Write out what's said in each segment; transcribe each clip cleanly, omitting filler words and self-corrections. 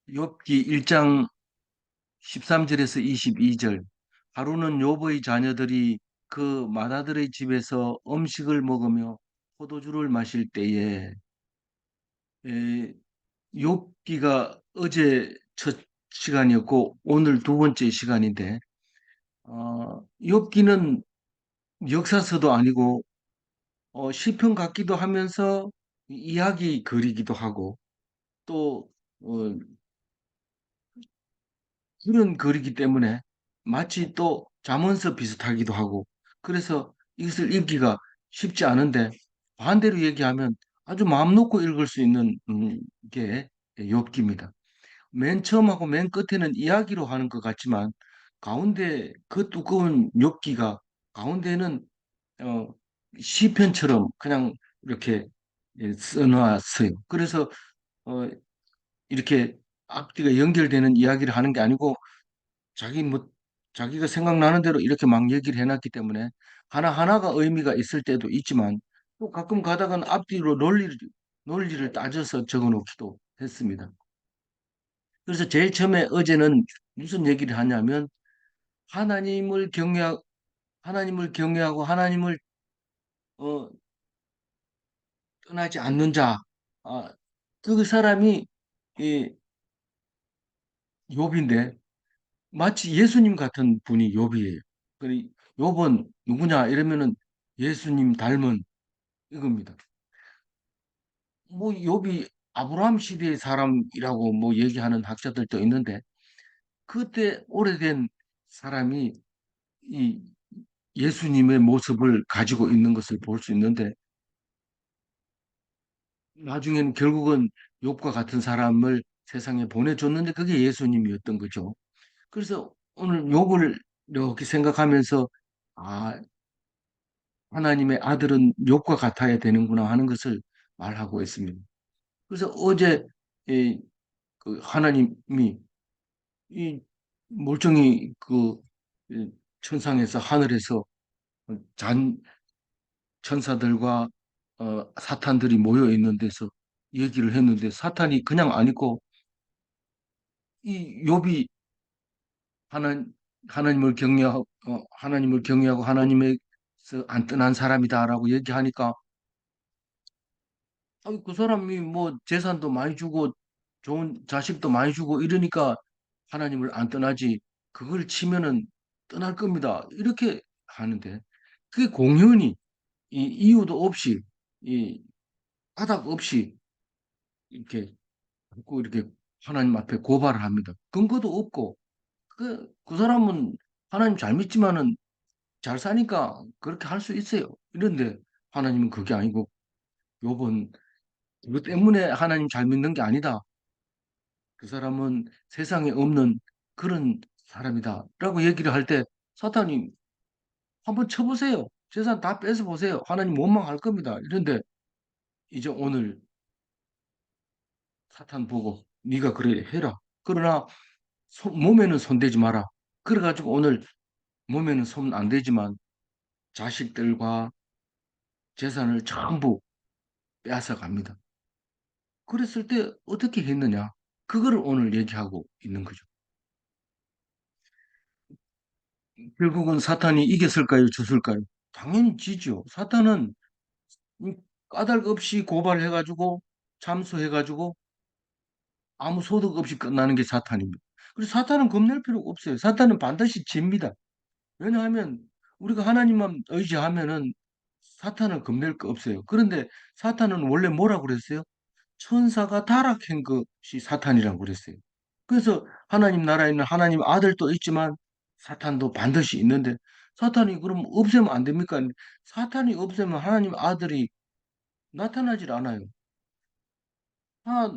욥기 1장 13절에서 22절. 하루는 욥의 자녀들이 그 맏아들의 집에서 음식을 먹으며 포도주를 마실 때에 에, 욥기가 어제 첫 시간이었고 오늘 두 번째 시간인데 욥기는 역사서도 아니고 시편 같기도 하면서 이야기 거리기도 하고 또 어, 그런 글이기 때문에 마치 또 잠언서 비슷하기도 하고 그래서 이것을 읽기가 쉽지 않은데 반대로 얘기하면 아주 마음 놓고 읽을 수 있는 게 욥기입니다. 맨 처음하고 맨 끝에는 이야기로 하는 것 같지만 가운데 그 두꺼운 욥기가 가운데는 어, 시편처럼 그냥 이렇게 써놨어요. 그래서 어, 이렇게 앞뒤가 연결되는 이야기를 하는 게 아니고 뭐 자기가 생각나는 대로 이렇게 막 얘기를 해놨기 때문에 하나하나가 의미가 있을 때도 있지만 또 가끔 가다가는 앞뒤로 논리를 따져서 적어 놓기도 했습니다. 그래서 제일 처음에 어제는 무슨 얘기를 하냐면 하나님을 경외하, 하나님을 경외하고 하나님을 어, 떠나지 않는 자, 그 사람이 이 욥인데 마치 예수님 같은 분이 욥이에요. 그래 욥은 누구냐 이러면은 예수님 닮은 이겁니다. 뭐 욥이 아브라함 시대의 사람이라고 뭐 얘기하는 학자들도 있는데 그때 오래된 사람이 이 예수님의 모습을 가지고 있는 것을 볼 수 있는데 나중에는 결국은 욥과 같은 사람을 세상에 보내줬는데 그게 예수님이었던 거죠. 그래서 오늘 욥을 이렇게 생각하면서 아, 하나님의 아들은 욥과 같아야 되는구나 하는 것을 말하고 있습니다. 그래서 어제 이, 그 하나님이 이 멀쩡히 이 천상에서 하늘에서 잔 천사들과 사탄들이 모여 있는 데서 얘기를 했는데 사탄이 그냥 아니고 이 욥이 하나 하나님을 경외하고 하나님에서 안 떠난 사람이다라고 얘기하니까 그 사람이 뭐 재산도 많이 주고 좋은 자식도 많이 주고 이러니까 하나님을 안 떠나지 그걸 치면은 떠날 겁니다. 이렇게 하는데 그게 공연히 이 이유도 없이 이 까닭 없이 이렇게 자꾸 이렇게 하나님 앞에 고발을 합니다. 근거도 없고 그 사람은 하나님 잘 믿지만은 잘 사니까 그렇게 할 수 있어요. 이런데 하나님은 그게 아니고 요번 그것 때문에 하나님 잘 믿는 게 아니다. 그 사람은 세상에 없는 그런 사람이다. 라고 얘기를 할 때 사탄이 한번 쳐보세요. 재산 다 뺏어 보세요. 하나님 원망할 겁니다. 이런데 이제 오늘 사탄 보고 네가 그래 해라. 그러나 몸에는 손대지 마라. 그래가지고 오늘 몸에는 손 안 대지만 자식들과 재산을 전부 빼앗아 갑니다. 그랬을 때 어떻게 했느냐? 그거를 오늘 얘기하고 있는 거죠. 결국은 사탄이 이겼을까요? 졌을까요? 당연히 지죠. 사탄은 까닭 없이 고발해가지고 참소해가지고 아무 소득 없이 끝나는 게 사탄입니다. 그래서 사탄은 겁낼 필요가 없어요. 사탄은 반드시 집니다. 왜냐하면 우리가 하나님만 의지하면은 사탄은 겁낼 거 없어요. 그런데 사탄은 원래 뭐라고 그랬어요? 천사가 타락한 것이 사탄이라고 그랬어요. 그래서 하나님 나라에 있는 하나님 아들도 있지만 사탄도 반드시 있는데 사탄이 그럼 없애면 안 됩니까? 사탄이 없애면 하나님 아들이 나타나질 않아요. 아,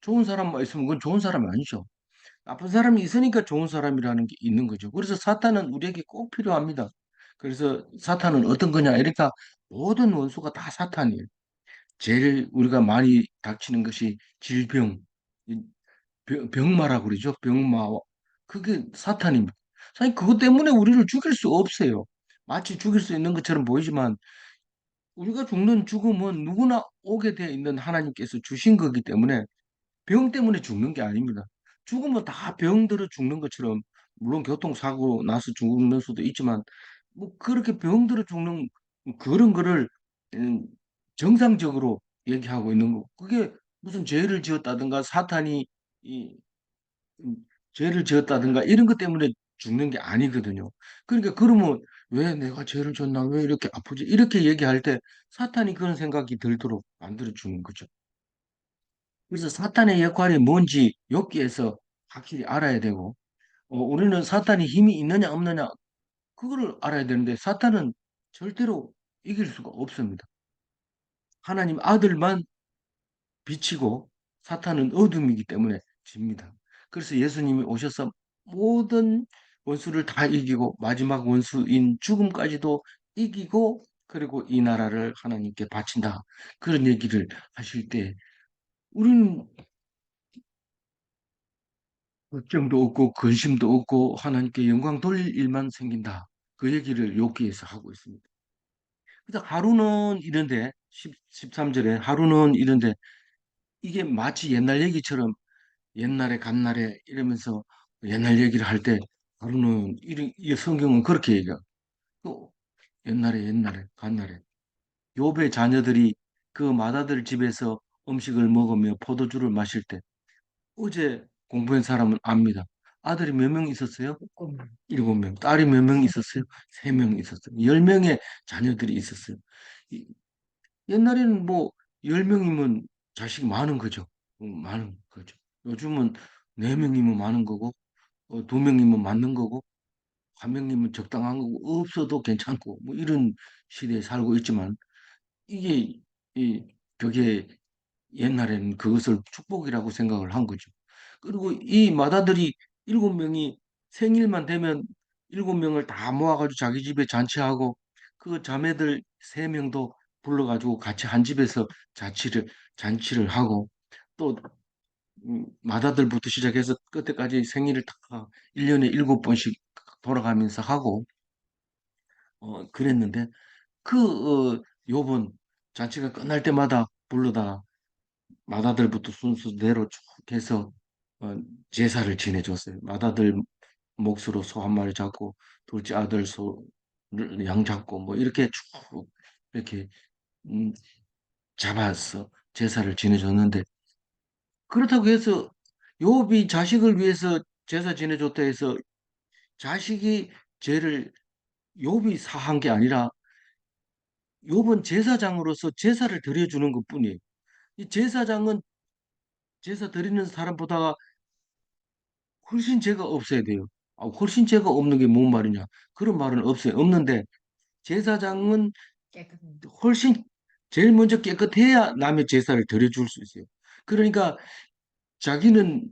좋은 사람만 있으면 그건 좋은 사람이 아니죠. 나쁜 사람이 있으니까 좋은 사람이라는 게 있는 거죠. 그래서 사탄은 우리에게 꼭 필요합니다. 그래서 사탄은 어떤 거냐? 이러니까 모든 원수가 다 사탄이에요. 제일 우리가 많이 닥치는 것이 질병, 이 병마라고 그러죠. 병마. 그게 사탄입니다. 사실 그것 때문에 우리를 죽일 수 없어요. 마치 죽일 수 있는 것처럼 보이지만 우리가 죽는 죽음은 누구나 오게 되어 있는 하나님께서 주신 거기 때문에 병 때문에 죽는 게 아닙니다. 죽으면 다 병 들어 죽는 것처럼, 물론 교통사고 나서 죽는 수도 있지만, 뭐 그렇게 병 들어 죽는 그런 거를 음, 정상적으로 얘기하고 있는 거. 그게 무슨 죄를 지었다든가 사탄이 이, 음, 죄를 지었다든가 이런 것 때문에 죽는 게 아니거든요. 그러니까 그러면 왜 내가 죄를 졌나? 왜 이렇게 아프지? 이렇게 얘기할 때 사탄이 그런 생각이 들도록 만들어 주는 거죠. 그래서 사탄의 역할이 뭔지 여기에서 확실히 알아야 되고, 우리는 사탄이 힘이 있느냐 없느냐 그거를 알아야 되는데 사탄은 절대로 이길 수가 없습니다. 하나님 아들만 빛이고 사탄은 어둠이기 때문에 집니다. 그래서 예수님이 오셔서 모든 원수를 다 이기고 마지막 원수인 죽음까지도 이기고 그리고 이 나라를 하나님께 바친다. 그런 얘기를 하실 때 우리는 걱정도 없고 근심도 없고 하나님께 영광 돌릴 일만 생긴다. 그 얘기를 여기에서 하고 있습니다. 그래서 하루는 이런데 13절에 하루는 이런데 이게 마치 옛날 얘기처럼 옛날에 간날에 이러면서 옛날 얘기를 할 때 하루는 이 성경은 그렇게 얘기해요. 또 옛날에 간날에 욥의 자녀들이 그 맏아들 집에서 음식을 먹으며 포도주를 마실 때 어제 공부한 사람은 압니다. 아들이 몇 명 있었어요? 7명. 딸이 몇 명 있었어요? 3명 있었어요. 10명의 자녀들이 있었어요. 이- 옛날에는 뭐 10명이면 자식이 많은 거죠. 많은 거죠. 요즘은 4명이면 많은 거고, 2명이면 맞는 거고, 1명이면 적당한 거고, 없어도 괜찮고, 뭐 이런 시대에 살고 있지만, 이게, 그게 옛날에는 그것을 축복이라고 생각을 한 거죠. 그리고 이 맏아들이 7명이 생일만 되면 7명을 다 모아가지고 자기 집에 잔치하고 그 자매들 3명도 불러가지고 같이 한 집에서 잔치를 하고 또 맏아들부터 시작해서 끝에까지 생일을 다 1년에 7번씩 돌아가면서 하고 그랬는데 요번 잔치가 끝날 때마다 불러다 맏아들부터 순서대로 쭉 해서 어, 제사를 지내줬어요. 맏아들 몫으로 소 한 마리 잡고 둘째 아들 소를 양 잡고 뭐 이렇게 쭉 이렇게 음, 잡아서 제사를 지내줬는데 그렇다고 해서 욥이 자식을 위해서 제사 지내줬다 해서 자식이 죄를 욥이 사한 게 아니라 욥은 제사장으로서 제사를 드려주는 것뿐이에요. 이 제사장은 제사 드리는 사람보다 훨씬 죄가 없어야 돼요. 훨씬 죄가 없는 게 뭔 말이냐? 그런 말은 없어요. 없는데 제사장은 훨씬 제일 먼저 깨끗해야 남의 제사를 드려줄 수 있어요. 그러니까 자기는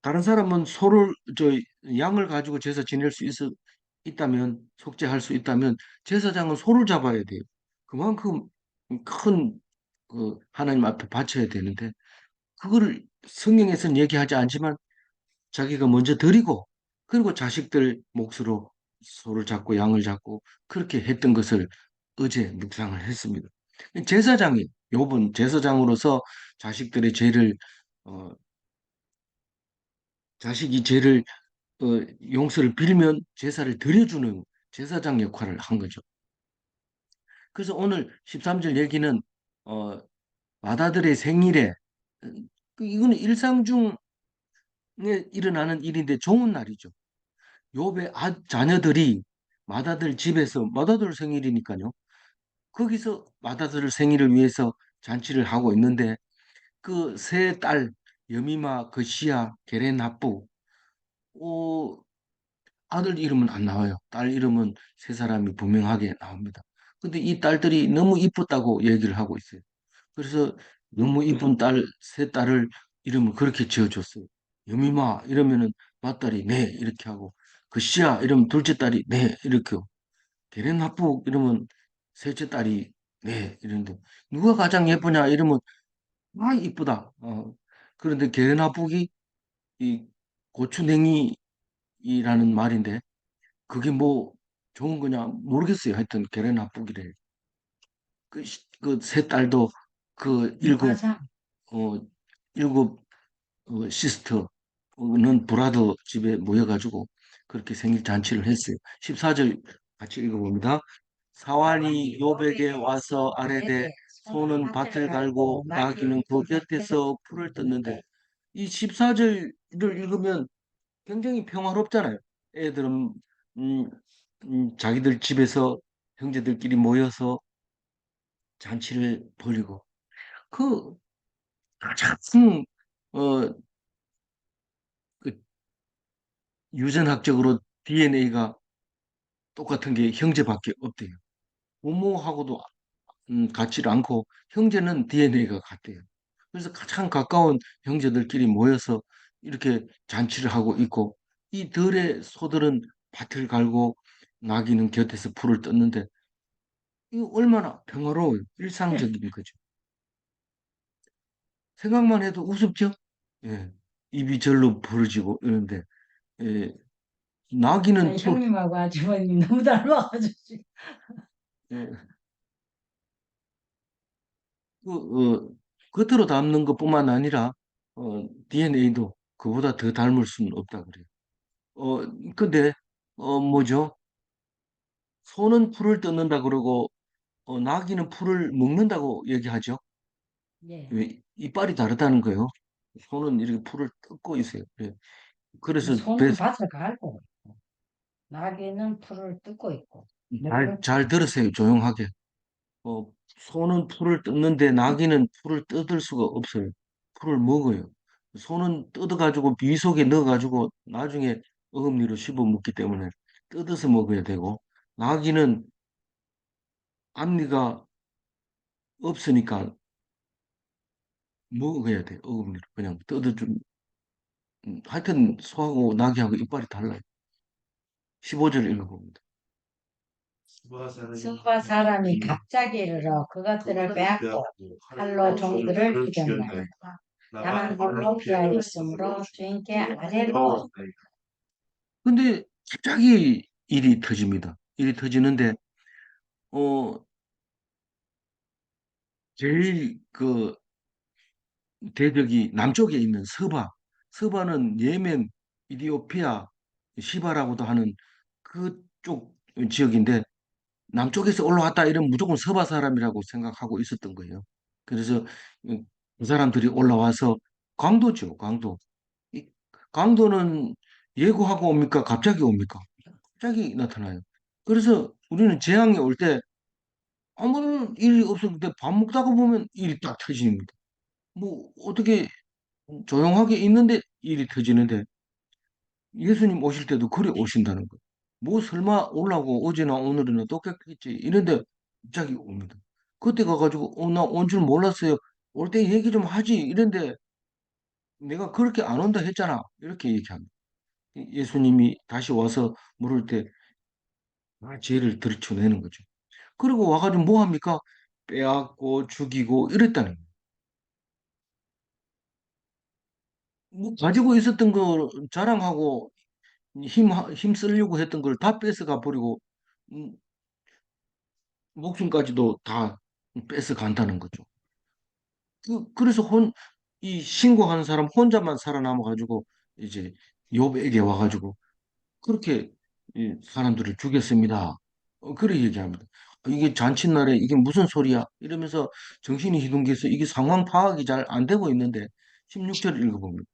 다른 사람은 양을 가지고 제사 지낼 수 있다면 속죄할 수 있다면 제사장은 소를 잡아야 돼요. 그만큼 큰 하나님 앞에 바쳐야 되는데 그거를 성경에서는 얘기하지 않지만 자기가 먼저 드리고 그리고 자식들 몫으로 소를 잡고 양을 잡고 그렇게 했던 것을 어제 묵상을 했습니다. 제사장이 요번 제사장으로서 자식들의 죄를 어, 자식이 죄를 어, 용서를 빌면 제사를 드려주는 제사장 역할을 한 거죠. 그래서 오늘 13절 얘기는 어, 맏아들의 생일에 이거는 일상 중에 일어나는 일인데 좋은 날이죠. 욥의 자녀들이 맏아들 집에서 맏아들 생일이니까요. 거기서 맏아들 생일을 위해서 잔치를 하고 있는데 그 세 딸 여미마, 그시야, 게레나뿌 어, 아들 이름은 안 나와요. 딸 이름은 세 사람이 분명하게 나옵니다. 근데 이 딸들이 너무 이쁘다고 얘기를 하고 있어요. 그래서 너무 이쁜 세 딸을 이름을 그렇게 지어줬어요. 여미마 이러면은 맏딸이 네 이렇게 하고 그시야 이러면 둘째 딸이 네 이렇게 하고 게렌하프 이러면 셋째 딸이 네 이러는데 누가 가장 예쁘냐 이러면 아 이쁘다. 그런데 게렌하프이 이 고추냉이라는 말인데 그게 뭐 좋은 거냐 모르겠어요. 하여튼 게렌하프기래. 그 세 딸도 그 일곱 맞아. 어 일곱 시스터는 브라더 집에 모여가지고 그렇게 생일 잔치를 했어요. 14절 같이 읽어봅니다. 사환이 요백에 와서 아뢰되 소는 밭을 갈고 나귀는 그 곁에서 풀을 뜯는데 이 14절을 읽으면 굉장히 평화롭잖아요. 애들은 음, 자기들 집에서 형제들끼리 모여서 잔치를 벌이고 그 가장 어, 그 유전학적으로 DNA가 똑같은 게 형제밖에 없대요. 부모하고도 같지 않고 형제는 DNA가 같대요. 그래서 가장 가까운 형제들끼리 모여서 이렇게 잔치를 하고 있고 이 들의 소들은 밭을 갈고 나귀는 곁에서 풀을 뜯는데 이거 얼마나 평화로워요. 일상적인 거죠. 생각만 해도 우습죠? 예. 입이 절로 부러지고 이런데 예. 나귀는 아니, 형님하고 아주버님 너무 닮아가지고. 예. 그, 겉으로 닮는 것뿐만 아니라 DNA도 그보다 더 닮을 수는 없다 그래요. 어, 근데 뭐죠? 소는 풀을 뜯는다 그러고 나귀는 풀을 먹는다고 얘기하죠. 예. 왜? 이빨이 다르다는 거예요. 소는 이렇게 풀을 뜯고 있어요. 예. 그래서 소는 밭을 갈고 나귀는 풀을 뜯고 있고. 잘 들으세요. 조용하게. 어, 소는 풀을 뜯는데 나귀는 풀을 뜯을 수가 없어요. 풀을 먹어요. 소는 뜯어가지고 비 속에 넣어가지고 나중에 어금니로 씹어 먹기 때문에 뜯어서 먹어야 되고 나귀는 앞니가 없으니까 먹어야 돼. 어금니로 그냥 뜯어준. 하여튼 소하고 나귀하고 이빨이 달라요. 15절 읽어봅니다. 스바 사람이 갑자기 이르러 그것들을 빼앗고 칼로 종들을 죽였나니 나만 홀로 피하여 있으므로 주인께 아뢰로. 근데 갑자기 일이 터집니다. 일이 터지는데 어 제일 그 대적이 남쪽에 있는 서바. 서바는 예멘, 이디오피아, 시바라고도 하는 그쪽 지역인데 남쪽에서 올라왔다 이러면 무조건 서바 사람이라고 생각하고 있었던 거예요. 그래서 그 사람들이 올라와서 강도죠, 강도. 이 강도는 예고하고 옵니까? 갑자기 옵니까? 갑자기 나타나요. 그래서 우리는 재앙이 올 때 아무 일이 없었는데 밥 먹다가 보면 일이 딱 터집니다. 뭐 어떻게 조용하게 있는데 일이 터지는데 예수님 오실 때도 그리 오신다는 거예요. 뭐 설마 올라고 어제나 오늘이나 똑같겠지 이런데 갑자기 옵니다. 그때 가가지고 나 온 줄 몰랐어요. 올 때 얘기 좀 하지 이런데 내가 그렇게 안 온다 했잖아. 이렇게 얘기합니다. 예수님이 다시 와서 물을 때 죄를 들춰내는 거죠. 그리고 와가지고 뭐 합니까? 빼앗고 죽이고 이랬다는 거예요. 뭐 가지고 있었던 거 자랑하고 힘 쓰려고 했던 걸 다 뺏어가 버리고 음, 목숨까지도 다 뺏어 간다는 거죠. 그래서 이 신고하는 사람 혼자만 살아남아 가지고 이제 욥에게 와 가지고 그렇게 이 사람들을 죽였습니다. 그래 얘기합니다. 이게 잔칫날에 이게 무슨 소리야? 이러면서 정신이 희둥해서 이게 상황 파악이 잘 안 되고 있는데 16절 읽어봅니다.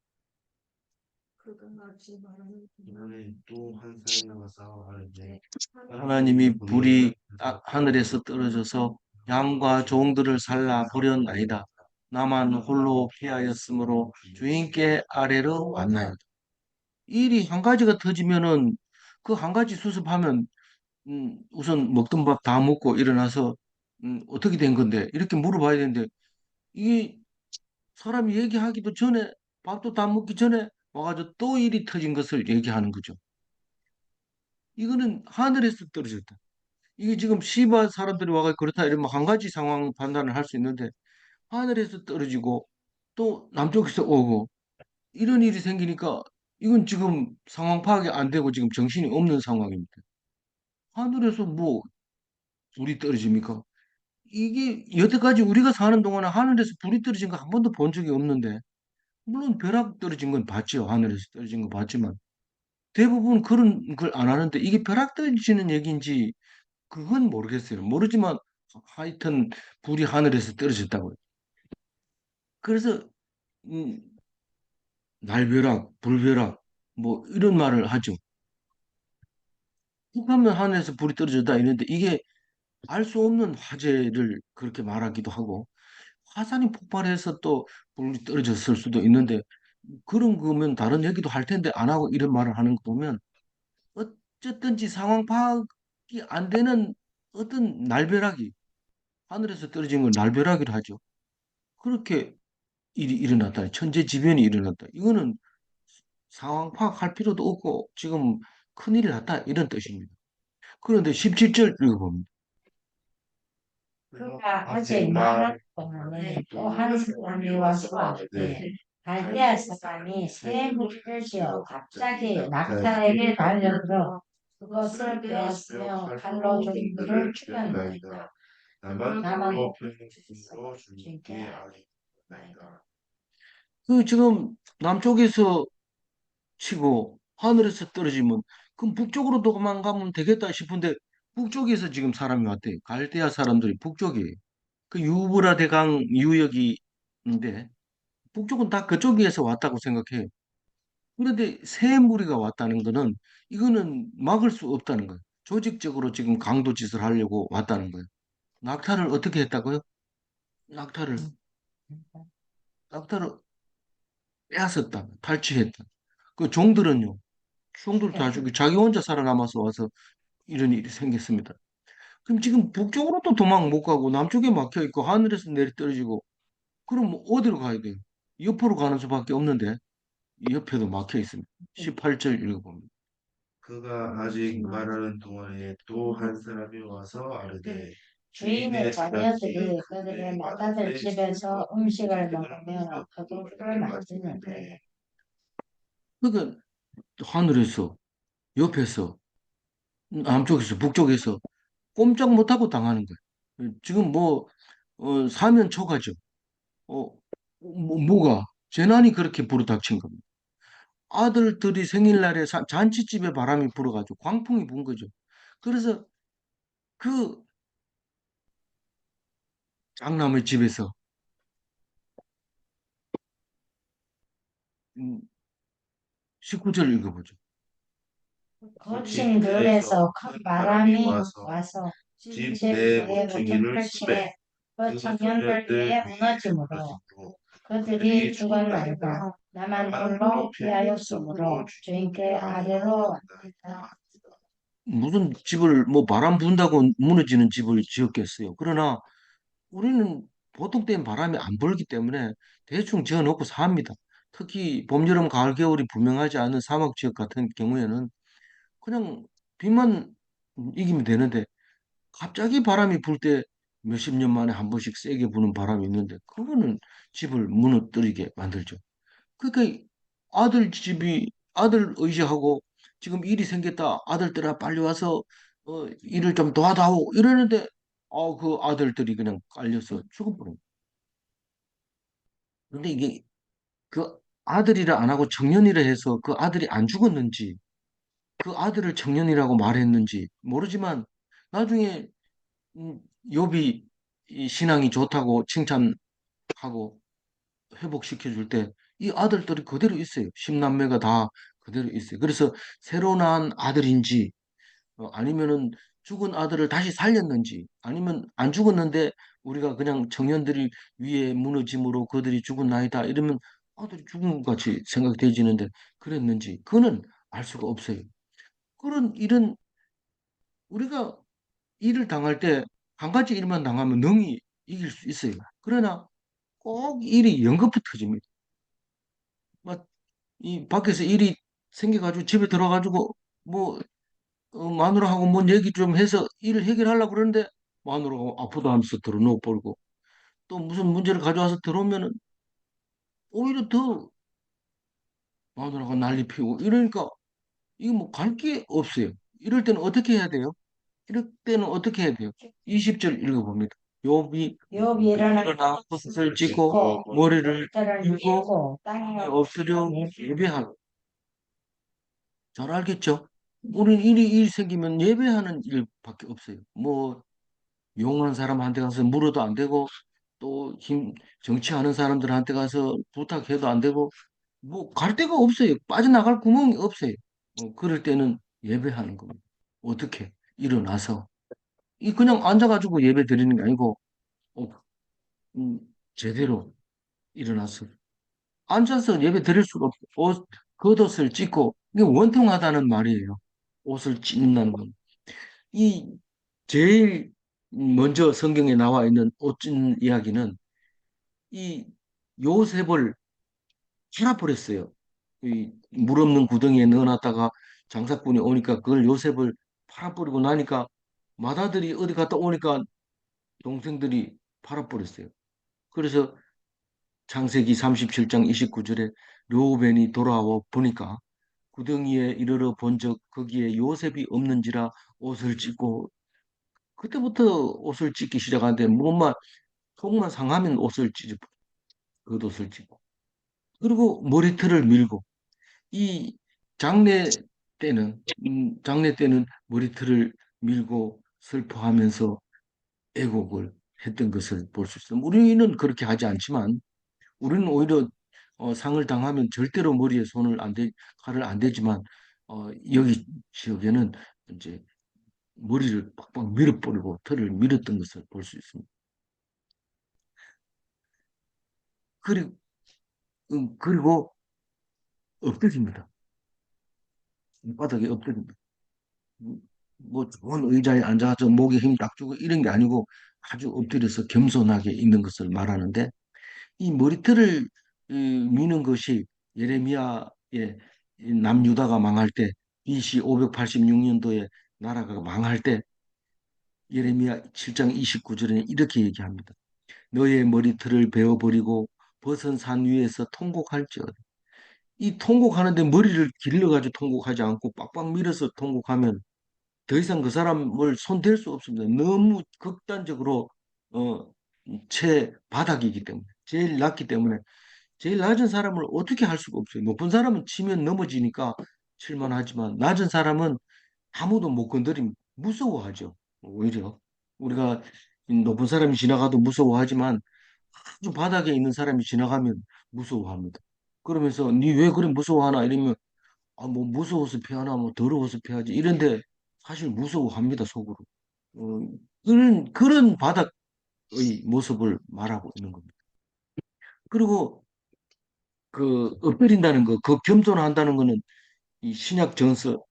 하나님이 불이 하늘에서 떨어져서 양과 종들을 살라 버렸나이다. 나만 홀로 피하였으므로 주인께 아래로 왔나이다. 일이 한 가지가 터지면은 그 한 가지 수습하면 우선 먹던 밥 다 먹고 일어나서 어떻게 된 건데 이렇게 물어봐야 되는데 이게 사람이 얘기하기도 전에 밥도 다 먹기 전에 와가지고 또 일이 터진 것을 얘기하는 거죠. 이거는 하늘에서 떨어졌다. 이게 지금 시바 사람들이 와가 그렇다 이러면 한 가지 상황 판단을 할 수 있는데 하늘에서 떨어지고 또 남쪽에서 오고 이런 일이 생기니까 이건 지금 상황 파악이 안 되고 지금 정신이 없는 상황입니다. 하늘에서 뭐 불이 떨어집니까? 이게 여태까지 우리가 사는 동안에 하늘에서 불이 떨어진 거 한 번도 본 적이 없는데 물론 벼락 떨어진 건 봤죠. 하늘에서 떨어진 거 봤지만 대부분 그런 걸 안 하는데 이게 벼락 떨어지는 얘기인지 그건 모르겠어요. 모르지만 하여튼 불이 하늘에서 떨어졌다고요. 그래서 음, 날벼락, 불벼락 뭐 이런 말을 하죠. 하면 하늘에서 불이 떨어졌다 이런데 이게 알 수 없는 화재를 그렇게 말하기도 하고 화산이 폭발해서 또 불이 떨어졌을 수도 있는데 그런 거면 다른 얘기도 할 텐데 안 하고 이런 말을 하는 거 보면 어쨌든지 상황 파악이 안 되는 어떤 날벼락이 하늘에서 떨어진 걸 날벼락이라 하죠. 그렇게 일이 일어났다. 천재지변이 일어났다. 이거는 상황 파악할 필요도 없고 지금 큰일이 났다. 이런 뜻입니다. 그런데 17절 읽어봅니다. 그가 어제 말한 동안에 또 한 사람이 와서 말하되 갈대아 사람이 새 무리를 지어 갑자기 낙타에게 달려들어 그것을 빼앗으며 칼로 종들을 죽였나이다. 나만 높임으로 주님께 아뢰나이다. 그 지금 남쪽에서 치고 하늘에서 떨어지면 그럼 북쪽으로 도망가면 되겠다 싶은데 북쪽에서 지금 사람이 왔대요. 갈대아 사람들이 북쪽이에요. 그 유브라데 강 유역이 있는데 북쪽은 다 그쪽에서 왔다고 생각해요. 그런데 새 무리가 왔다는 거는 이거는 막을 수 없다는 거예요. 조직적으로 지금 강도짓을 하려고 왔다는 거예요. 낙타를 어떻게 했다고요? 낙타를 낙타를 빼앗았다, 탈취했다. 그 종들은요, 종들 다 죽이 자기 혼자 살아남아서 와서 이런 일이 생겼습니다. 그럼 지금 북쪽으로 또 도망 못 가고 남쪽에 막혀 있고 하늘에서 내리 떨어지고 그럼 뭐 어디로 가야 돼요? 옆으로 가는 수밖에 없는데 이 옆에도 막혀 있습니다. 18절 읽어봅니다. 그가 아직 말하는 동안에 또 한 사람이 와서 아르되 주인의 자녀들이 그들의 맏아들 집에서 음식을 먹으며 겉옷을 만지는데 그러니까 하늘에서 옆에서 남쪽에서 북쪽에서 꼼짝 못하고 당하는 거예요. 지금 뭐 사면 초가죠. 어, 뭐가 재난이 그렇게 불어닥친 겁니다. 아들들이 생일날에 잔치집에 바람이 불어가지고 광풍이 분 거죠. 그래서 그 장남의 집에서 19절 읽어보죠. 거친 들에서 큰 바람이 와서 집 내 모퉁이를 펼치매 그 청년들 위에 무너지므로 그들이 죽었나이다. 나만 홀로 피하였으므로 주인께 아뢰러 왔나이다. 무슨 집을 뭐 바람 분다고 무너지는 집을 지었겠어요. 그러나 우리는 보통 때는 바람이 안 불기 때문에 대충 지어놓고 삽니다. 특히 봄, 여름, 가을, 겨울이 분명하지 않은 사막 지역 같은 경우에는 그냥 비만 이기면 되는데 갑자기 바람이 불 때 몇십 년 만에 한 번씩 세게 부는 바람이 있는데 그거는 집을 무너뜨리게 만들죠. 그러니까 아들 집이 아들 의지하고 지금 일이 생겼다. 아들들아 빨리 와서 일을 좀 도와다오 이러는데 그 아들들이 그냥 깔려서 죽어버린 거예요. 근데 이게 그 아들이라 안 하고 청년이라 해서 그 아들이 안 죽었는지 그 아들을 청년이라고 말했는지 모르지만 나중에 음, 욥이 이 신앙이 좋다고 칭찬하고 회복시켜 줄 때 이 아들들이 그대로 있어요. 십남매가 다 그대로 있어요. 그래서 새로 낳은 아들인지 아니면은 죽은 아들을 다시 살렸는지 아니면 안 죽었는데 우리가 그냥 청년들이 위에 무너짐으로 그들이 죽은 나이다 이러면 아들이 죽은 것 같이 생각되지는데 그랬는지 그거는 알 수가 없어요. 그런 일은 우리가 일을 당할 때 한 가지 일만 당하면 능히 이길 수 있어요. 그러나 꼭 일이 연거푸 터집니다. 막 이 밖에서 일이 생겨가지고 집에 들어가지고 뭐 마누라하고 뭔 얘기 좀 해서 일을 해결하려고 그러는데 마누라가 아프다 하면서 들어놓고 버리고 또 무슨 문제를 가져와서 들어오면은 오히려 더 마누라가 난리 피우고 이러니까 이거 뭐 갈 게 없어요. 이럴 때는 어떻게 해야 돼요? 이럴 때는 어떻게 해야 돼요? 20절 읽어봅니다. 욥이 일어나 붓을 찢고 머리를 를 들고 밀고 땅에 엎드려 예배하고. 잘 알겠죠? 우리는 일 생기면 예배하는 일밖에 없어요. 뭐 용한 사람한테 가서 물어도 안 되고 또 정치하는 사람들한테 가서 부탁해도 안 되고 뭐 갈 데가 없어요. 빠져나갈 구멍이 없어요. 그럴 때는 예배하는 겁니다. 어떻게? 일어나서 이 그냥 앉아가지고 예배 드리는 게 아니고 어, 음, 제대로 일어나서 앉아서 예배 드릴 수가 없고 겉옷을 찢고 이게 원통하다는 말이에요. 옷을 찢는다는 건. 이 제일 먼저 성경에 나와 있는 옷 찢는 이야기는 이 요셉을 팔아버렸어요. 이 물 없는 구덩이에 넣어놨다가 장사꾼이 오니까 그걸 요셉을 팔아버리고 나니까 맏아들이 어디 갔다 오니까 동생들이 팔아버렸어요. 그래서 창세기 37장 29절에 르우벤이 돌아와 보니까 구덩이에 이르러 본즉 거기에 요셉이 없는지라 옷을 찢고 그때부터 옷을 찢기 시작하는데 뭐만 속만 상하면 옷을 찢어 겉옷을 찢고 그리고 머리털을 밀고 이 장례 장례 때는 머리털을 밀고 슬퍼하면서 애곡을 했던 것을 볼 수 있습니다. 우리는 그렇게 하지 않지만 우리는 오히려 상을 당하면 절대로 머리에 손을 칼을 안 대지만 여기 지역에는 이제 머리를 빡빡 밀어버리고 털을 밀었던 것을 볼 수 있습니다. 그리고 그리고 엎드립니다. 바닥에 엎드립니다. 뭐 좋은 의자에 앉아서 목에 힘 딱 주고 이런 게 아니고 아주 엎드려서 겸손하게 있는 것을 말하는데 이 머리털을 미는 것이 예레미야의 이 남유다가 망할 때 BC 586년도에 나라가 망할 때 예레미야 7장 29절에 이렇게 얘기합니다. 너의 머리털을 베어버리고 벗은 산 위에서 통곡할지어다. 이 통곡하는데 머리를 길러가지고 통곡하지 않고 빡빡 밀어서 통곡하면 더 이상 그 사람을 손댈 수 없습니다. 너무 극단적으로 어, 채 바닥이기 때문에 제일 낮기 때문에 제일 낮은 사람을 어떻게 할 수가 없어요. 높은 사람은 치면 넘어지니까 칠만하지만 낮은 사람은 아무도 못 건드리면 무서워하죠. 오히려 우리가 높은 사람이 지나가도 무서워하지만 아주 바닥에 있는 사람이 지나가면 무서워합니다. 그러면서 니 왜 그래 무서워하나 이러면 뭐 무서워서 피하나 뭐 더러워서 피하지 이런데 사실 무서워합니다 속으로. 어, 그런 바닥의 모습을 말하고 있는 겁니다. 그리고 그 엎드린다는 거, 그 겸손한다는 거는 이 신약 전서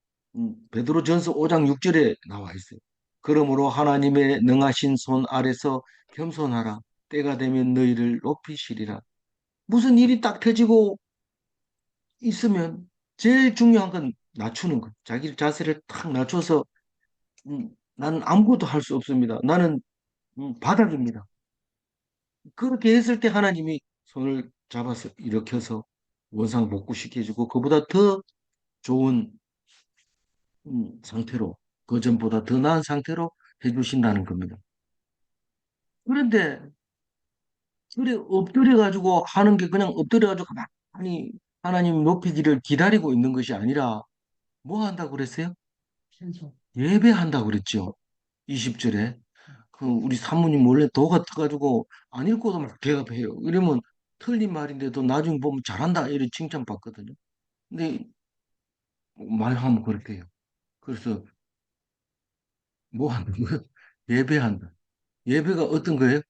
베드로 전서 5장 6절에 나와 있어요. 그러므로 하나님의 능하신 손 아래서 겸손하라. 때가 되면 너희를 높이시리라. 무슨 일이 딱 터지고 있으면 제일 중요한 건 낮추는 거. 자기 자세를 탁 낮춰서 나는 아무것도 할 수 없습니다. 나는 바닥입니다. 그렇게 했을 때 하나님이 손을 잡아서 일으켜서 원상복구시켜주고 그보다 더 좋은 상태로 그 전보다 더 나은 상태로 해주신다는 겁니다. 그런데 그래 엎드려 가지고 하는 게 그냥 엎드려 가지고 가만히 하나님 높이기를 기다리고 있는 것이 아니라 뭐 한다고 그랬어요? 찬송. 예배한다고 그랬죠. 20절에 그 우리 사모님 원래 도 같아가지고 안 읽고도 막 대답해요. 이러면 틀린 말인데도 나중에 보면 잘한다 이런 칭찬받거든요. 근데 말하면 그렇게 해요. 그래서 뭐 하는 거예요? 예배한다. 예배가 어떤 거예요?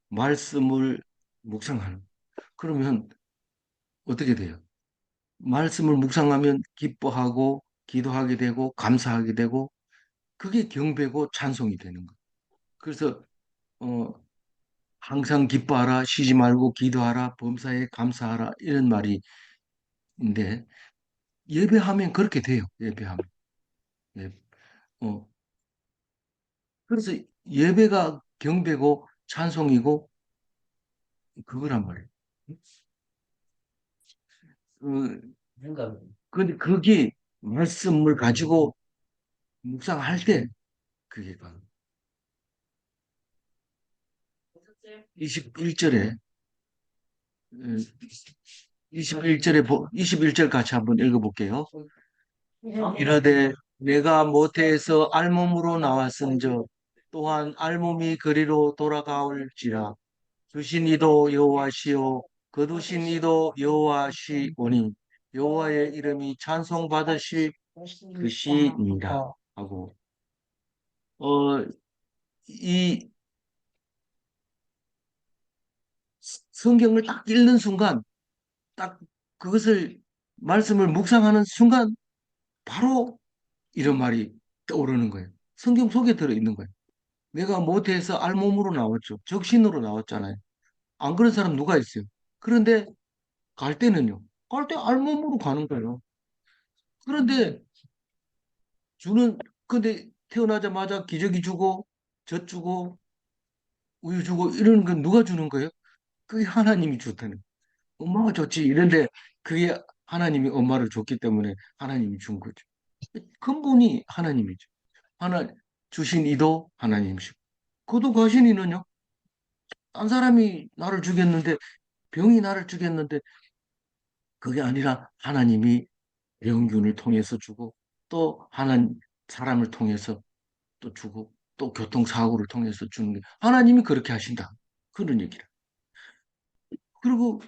말씀을 묵상하는. 그러면 어떻게 돼요? 말씀을 묵상하면 기뻐하고 기도하게 되고 감사하게 되고 그게 경배고 찬송이 되는 거예요. 그래서 어, 항상 기뻐하라, 쉬지 말고 기도하라, 범사에 감사하라 이런 말인데 예배하면 그렇게 돼요. 예배하면. 예. 어, 그래서 예배가 경배고 찬송이고 그거란 말이에요. 그, 근데 그게 말씀을 가지고 묵상할 때 그게 바로 21절에 21절 같이 한번 읽어볼게요. 이르되 내가 모태에서 알몸으로 나왔은즉 또한 알몸이 그리로 돌아가올지라. 주신 이도 여호와시요 거두신 이도 여호와시오니 여호와의 이름이 찬송 받으실 것이니라 하고, 어, 이 성경을 딱 읽는 순간, 딱 그것을 말씀을 묵상하는 순간 바로 이런 말이 떠오르는 거예요. 성경 속에 들어있는 거예요. 내가 모태에서 알몸으로 나왔죠. 적신으로 나왔잖아요. 안 그런 사람 누가 있어요? 그런데 갈 때는요. 갈 때 알몸으로 가는 거예요. 그런데 주는, 근데 태어나자마자 기저귀 주고 젖 주고 우유 주고 이런 건 누가 주는 거예요? 그게 하나님이 주다는. 엄마가 줬지. 이런데 그게 하나님이 엄마를 줬기 때문에 하나님이 준 거죠. 근본이 하나님이죠. 하나 주신 이도 하나님이시고, 그도 가신 이는요. 딴 사람이 나를 죽였는데, 병이 나를 죽였는데 그게 아니라 하나님이 병균을 통해서 주고, 또 하나님 사람을 통해서 또 주고, 또 교통사고를 통해서 주는 게 하나님이 그렇게 하신다. 그런 얘기라. 그리고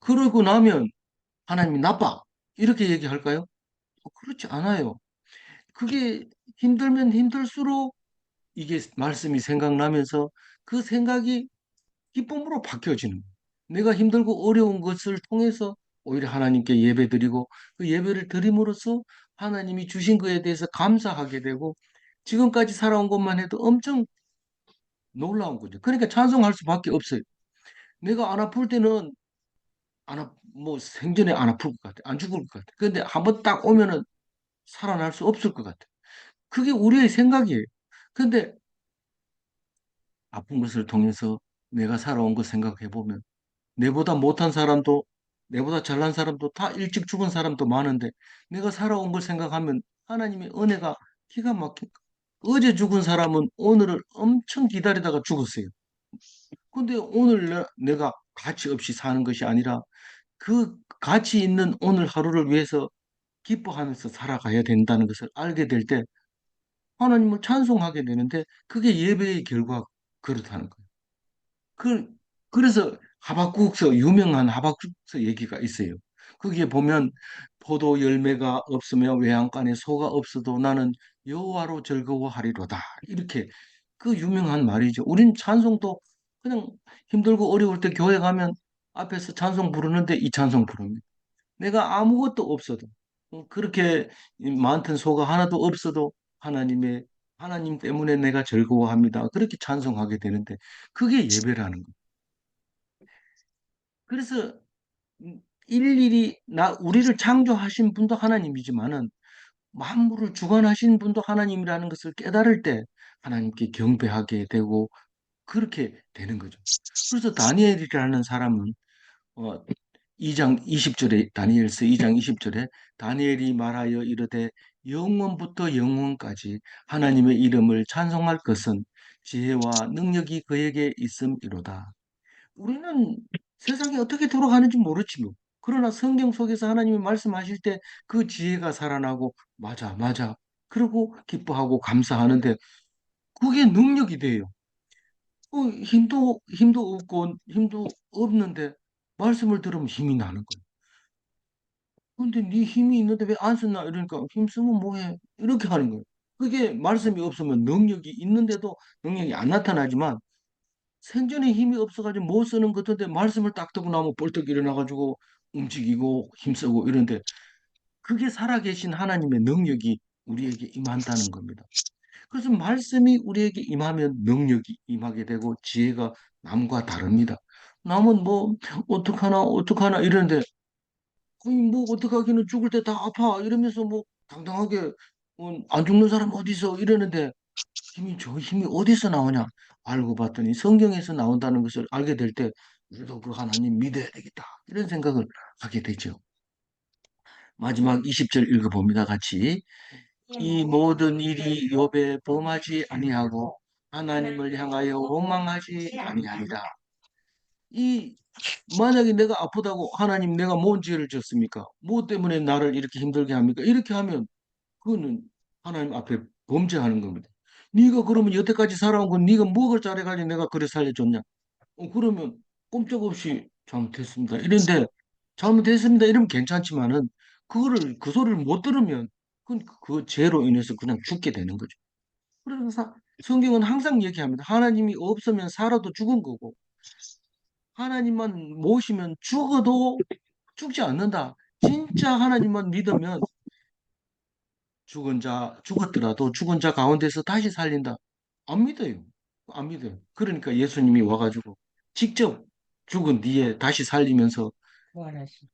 그러고 나면 하나님이 나빠. 이렇게 얘기할까요? 그렇지 않아요. 그게 힘들면 힘들수록 이게 말씀이 생각나면서 그 생각이 기쁨으로 바뀌어지는 거예요. 내가 힘들고 어려운 것을 통해서 오히려 하나님께 예배드리고 그 예배를 드림으로써 하나님이 주신 것에 대해서 감사하게 되고, 지금까지 살아온 것만 해도 엄청 놀라운 거죠. 그러니까 찬송할 수밖에 없어요. 내가 안 아플 때는 뭐 생전에 안 아플 것 같아. 안 죽을 것 같아. 그런데 한번 딱 오면은 살아날 수 없을 것 같아. 그게 우리의 생각이에요. 근데 아픈 것을 통해서 내가 살아온 것 생각해 보면 내보다 못한 사람도, 내보다 잘난 사람도, 다 일찍 죽은 사람도 많은데 내가 살아온 걸 생각하면 하나님의 은혜가 기가 막힌. 어제 죽은 사람은 오늘을 엄청 기다리다가 죽었어요. 근데 오늘 내가 가치 없이 사는 것이 아니라 그 가치 있는 오늘 하루를 위해서 기뻐하면서 살아가야 된다는 것을 알게 될 때 하나님을 찬송하게 되는데, 그게 예배의 결과 그렇다는 거예요. 그, 그래서 하박국서, 유명한 하박국서 얘기가 있어요. 거기에 보면 포도 열매가 없으며 외양간에 소가 없어도 나는 여호와로 즐거워하리로다. 이렇게 그 유명한 말이죠. 우린 찬송도 그냥 힘들고 어려울 때 교회 가면 앞에서 찬송 부르는데 이 찬송 부릅니다. 내가 아무것도 없어도, 그렇게 많던 소가 하나도 없어도 하나님 때문에 내가 즐거워합니다. 그렇게 찬송하게 되는데 그게 예배라는 거예요. 그래서 일일이 우리를 창조하신 분도 하나님이지만은 만물을 주관하신 분도 하나님이라는 것을 깨달을 때 하나님께 경배하게 되고 그렇게 되는 거죠. 그래서 다니엘이라는 사람은 어, 2장 20절에, 다니엘서 2장 20절에 다니엘이 말하여 이르되 영원부터 영원까지 하나님의 이름을 찬송할 것은 지혜와 능력이 그에게 있음이로다. 우리는 세상이 어떻게 돌아가는지 모르지 뭐. 그러나 성경 속에서 하나님이 말씀하실 때 그 지혜가 살아나고 맞아 맞아 그러고 기뻐하고 감사하는데 그게 능력이 돼요. 힘도 없고 힘도 없는데 말씀을 들으면 힘이 나는 거예요. 근데 네 힘이 있는데 왜 안 썼나 이러니까 힘쓰면 뭐해 이렇게 하는 거예요. 그게 말씀이 없으면 능력이 있는데도 능력이 안 나타나지만 생전에 힘이 없어가지고 못 쓰는 것인데 말씀을 딱 듣고 나면 벌떡 일어나가지고 움직이고 힘쓰고 이런데 그게 살아계신 하나님의 능력이 우리에게 임한다는 겁니다. 그래서 말씀이 우리에게 임하면 능력이 임하게 되고 지혜가 남과 다릅니다. 남은 뭐 어떡하나 어떡하나 이러는데 아니 뭐 어떡하기는 죽을 때 다 아파 이러면서 뭐 당당하게 안 죽는 사람 어디 있어 이러는데 저 힘이 어디서 나오냐? 알고 봤더니 성경에서 나온다는 것을 알게 될 때, 우리도 그 하나님 믿어야 되겠다. 이런 생각을 하게 되죠. 마지막 20절 읽어봅니다. 같이. 이 모든 일이 욥에 범하지 아니하고 하나님을 향하여 원망하지 아니하니라. 이 만약에 내가 아프다고 하나님 내가 뭔 죄를 졌습니까? 뭐 때문에 나를 이렇게 힘들게 합니까? 이렇게 하면 그거는 하나님 앞에 범죄하는 겁니다. 네가 그러면 여태까지 살아온 건 네가 뭐가 잘해가지고 내가 그래 살려줬냐? 그러면 꼼짝없이 잘못했습니다. 이런데 잘못했습니다. 이러면 괜찮지만은 그거를 그 소리를 못 들으면 그 죄로 인해서 그냥 죽게 되는 거죠. 그래서 성경은 항상 얘기합니다. 하나님이 없으면 살아도 죽은 거고 하나님만 모시면 죽어도 죽지 않는다. 진짜 하나님만 믿으면 죽었더라도 죽은 자 가운데서 다시 살린다. 안 믿어요. 안 믿어요. 그러니까 예수님이 와가지고 직접 죽은 뒤에 다시 살리면서 부활하신.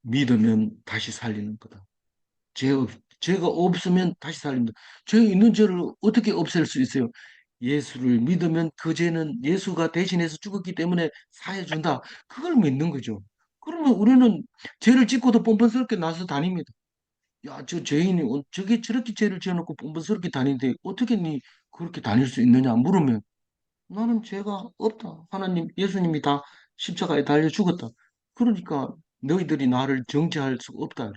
믿으면 다시 살리는 거다. 죄, 죄가 없으면 다시 살립니다. 죄 있는 죄를 어떻게 없앨 수 있어요? 예수를 믿으면 그 죄는 예수가 대신해서 죽었기 때문에 사해준다. 그걸 믿는 거죠. 그러면 우리는 죄를 짓고도 뻔뻔스럽게 나서 다닙니다. 야, 저 죄인이 저게 저렇게 죄를 지어놓고 뻔뻔스럽게 다니는데 어떻게 니 그렇게 다닐 수 있느냐 물으면 나는 죄가 없다. 하나님, 예수님이 다 십자가에 달려 죽었다. 그러니까 너희들이 나를 정죄할 수 없다.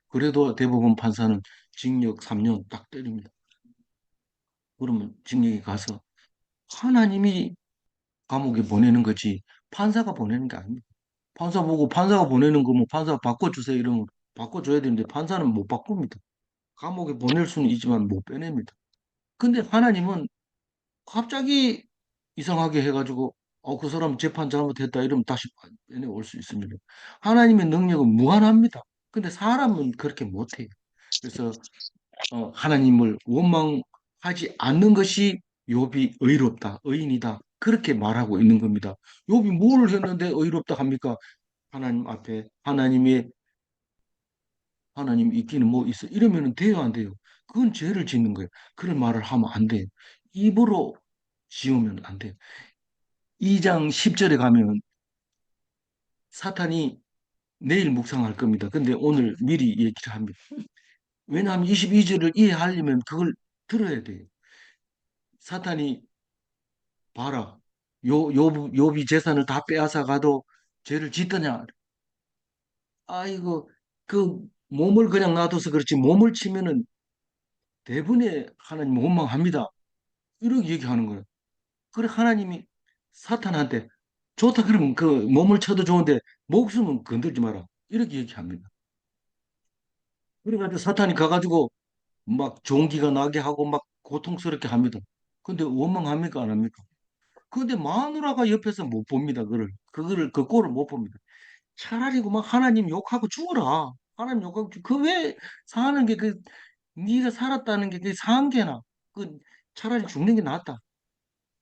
그래도 대법원 판사는 징역 3년 딱 때립니다. 그러면 징역에 가서 하나님이 감옥에 보내는 거지 판사가 보내는 게 아닙니다. 판사 보고 판사가 보내는 거 뭐 판사 바꿔주세요 이러면 바꿔줘야 되는데 판사는 못 바꿉니다. 감옥에 보낼 수는 있지만 못 빼냅니다. 근데 하나님은 갑자기 이상하게 해가지고 그 사람 재판 잘못했다 이러면 다시 빼내올 수 있습니다. 하나님의 능력은 무한합니다. 근데 사람은 그렇게 못해요. 그래서 하나님을 원망하지 않는 것이 욥이 의롭다, 의인이다 그렇게 말하고 있는 겁니다. 욥이 뭘 했는데 의롭다 합니까? 하나님 앞에 하나님 있기는 뭐 있어 이러면 돼요 안 돼요? 그건 죄를 짓는 거예요. 그런 말을 하면 안 돼요. 입으로 지으면 안 돼요. 2장 10절에 가면 사탄이 내일 묵상할 겁니다. 근데 오늘 미리 얘기를 합니다. 왜냐하면 22절을 이해하려면 그걸 들어야 돼요. 사탄이 봐라. 욥이 재산을 다 빼앗아 가도 죄를 짓더냐. 아이고, 그 몸을 그냥 놔둬서 그렇지 몸을 치면은 대부분의 하나님 원망합니다. 이렇게 얘기하는 거예요. 그래 하나님이 사탄한테 좋다 그러면 그 몸을 쳐도 좋은데 목숨은 건들지 마라. 이렇게 얘기합니다. 그래가지고 사탄이 가가지고 막 종기가 나게 하고 막 고통스럽게 합니다. 근데 원망합니까 안 합니까? 근데 마누라가 옆에서 못 봅니다. 그 꼴을 못 봅니다. 차라리 그만 하나님 욕하고 죽어라. 하나님 욕하고 그왜 사는 게 네가 살았다는 게 그게 사한 게나 그 차라리 죽는 게 낫다.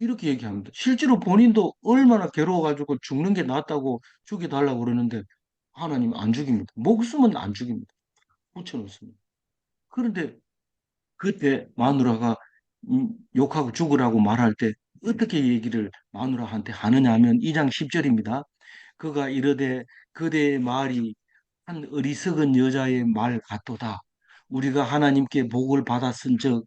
이렇게 얘기합니다. 실제로 본인도 얼마나 괴로워가지고 죽는 게 낫다고 죽여달라고 그러는데 하나님 안 죽입니다. 목숨은 안 죽입니다. 붙여놓습니다. 그런데 그때 마누라가 욕하고 죽으라고 말할 때 어떻게 얘기를 마누라한테 하느냐 하면 2장 10절입니다. 그가 이르되 그대의 말이 한 어리석은 여자의 말 같도다. 우리가 하나님께 복을 받았은즉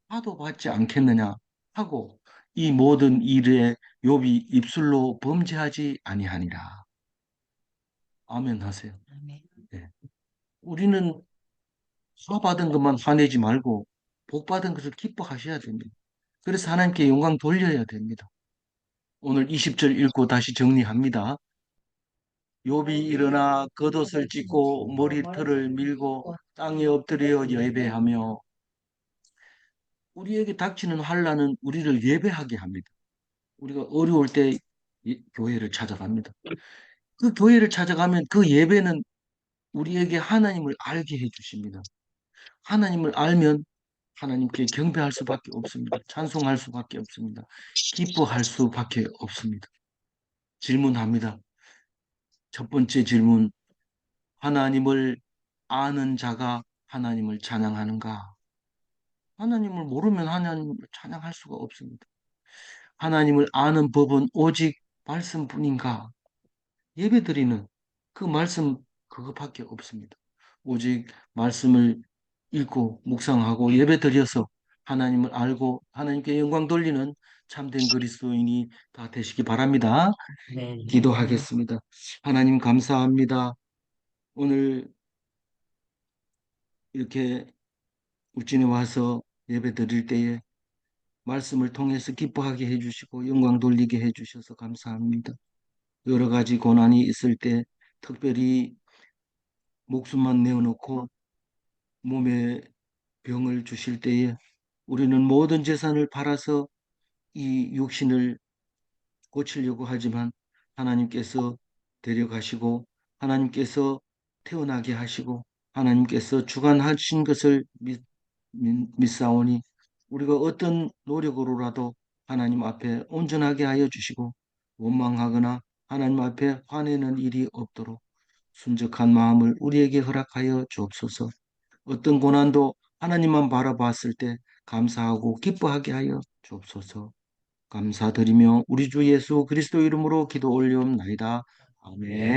화도 받지 않겠느냐 하고 이 모든 일에 욥이 입술로 범죄하지 아니하니라. 아멘 하세요. 아멘. 네. 우리는 화 받은 것만 화내지 말고 복 받은 것을 기뻐하셔야 됩니다. 그래서 하나님께 영광 돌려야 됩니다. 오늘 20절 읽고 다시 정리합니다. 욥이 일어나 겉옷을 찢고 머리털을 밀고 땅에 엎드려 예배하며 우리에게 닥치는 환난은 우리를 예배하게 합니다. 우리가 어려울 때 교회를 찾아갑니다. 그 교회를 찾아가면 그 예배는 우리에게 하나님을 알게 해주십니다. 하나님을 알면 하나님께 경배할 수밖에 없습니다. 찬송할 수밖에 없습니다. 기뻐할 수밖에 없습니다. 질문합니다. 첫 번째 질문. 하나님을 아는 자가 하나님을 찬양하는가? 하나님을 모르면 하나님을 찬양할 수가 없습니다. 하나님을 아는 법은 오직 말씀뿐인가? 예배드리는 그 말씀 그것밖에 없습니다. 오직 말씀을 읽고 묵상하고 예배드려서 하나님을 알고 하나님께 영광 돌리는 참된 그리스도인이 다 되시기 바랍니다. 네. 기도하겠습니다. 하나님 감사합니다. 오늘 이렇게 울진에 와서 예배 드릴 때에 말씀을 통해서 기뻐하게 해주시고 영광 돌리게 해주셔서 감사합니다. 여러 가지 고난이 있을 때 특별히 목숨만 내어놓고 몸에 병을 주실 때에 우리는 모든 재산을 팔아서 이 육신을 고치려고 하지만 하나님께서 데려가시고 하나님께서 태어나게 하시고 하나님께서 주관하신 것을 믿사오니 우리가 어떤 노력으로라도 하나님 앞에 온전하게 하여 주시고 원망하거나 하나님 앞에 화내는 일이 없도록 순적한 마음을 우리에게 허락하여 주옵소서. 어떤 고난도 하나님만 바라봤을 때 감사하고 기뻐하게 하여 주옵소서. 감사드리며 우리 주 예수 그리스도 이름으로 기도 올리옵나이다. 아멘.